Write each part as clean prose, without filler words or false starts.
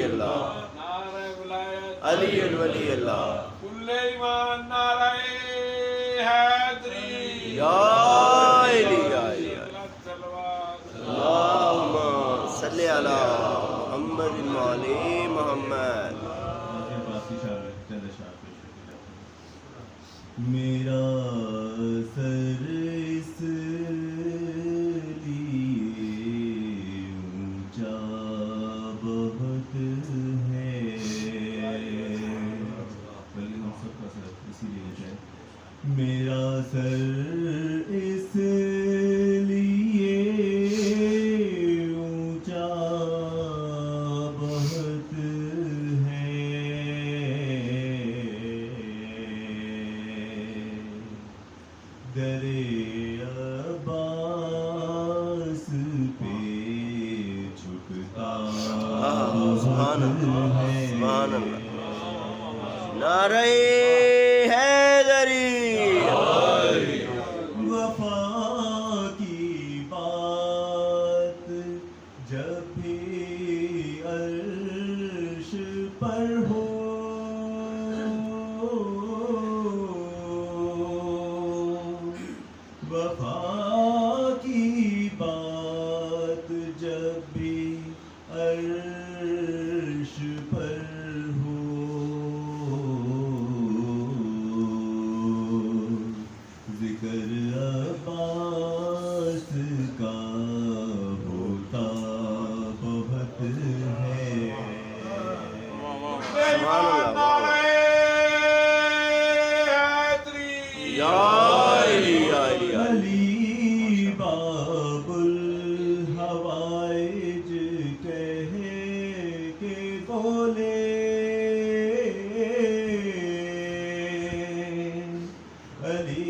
ولی اللہ، نعرہ ولایت علی الولی اللہ، کل ایمان نعرہ حیدری یا علی یا علی، اللہم صلی علی محمد وعلی محمد۔ میرا سر اس لیے اونچا بہت ہے، بلکہ ہم سب کا سر اسی لیے ہے، میرا سر اس لیے اونچا بہت ہے، در عباس پہ جھکتا سبحان اللہ، ہے، سبحان اللہ، نعرہ حیدری، وفا کی بات جب بھی عرش پر ہو، وفا کی بات جب بھی عرش پر ہو، ذکر عباس کا ہوتا بہت ہے، سبحان اللہ، حیدری یا علی یا علی، علی باب الحوائج کہہ کے بولے، علی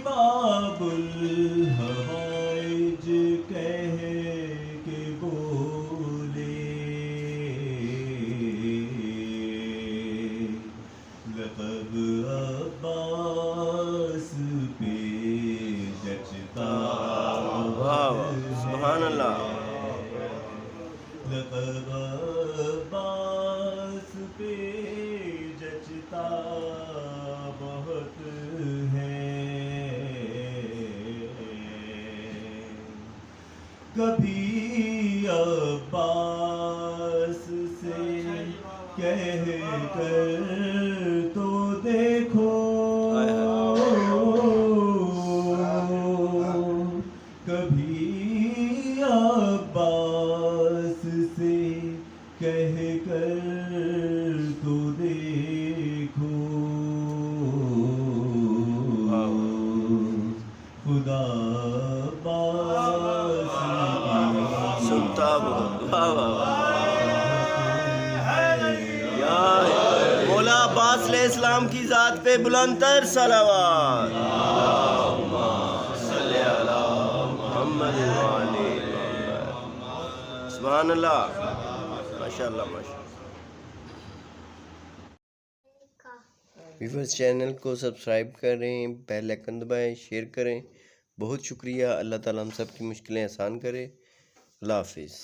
باب الحوائج کہہ کے بولے، لقب عباس پہ جچتا واہ، سبحان اللہ، لقب عباس پہ جچتا بہت ہے، کبھی عباس سے کہہ کر تو دیکھو، کبھی عباس سے کہہ کر تو دیکھو، خدا عباس سنتا بہت، واہ واہ واہ، یا مولا عباس علیہ السلام کی ذات پہ بلند تر صلوات، اللہم صلی علی محمد وعلی محمد، سبحان اللہ، ماشاء اللہ ماشاء اللہ۔ ویورز چینل کو سبسکرائب کریں، بیل آئکن دبائیں، شیئر کریں، بہت شکریہ، اللہ تعالیٰ ہم سب کی مشکلیں آسان کرے، اللہ حافظ۔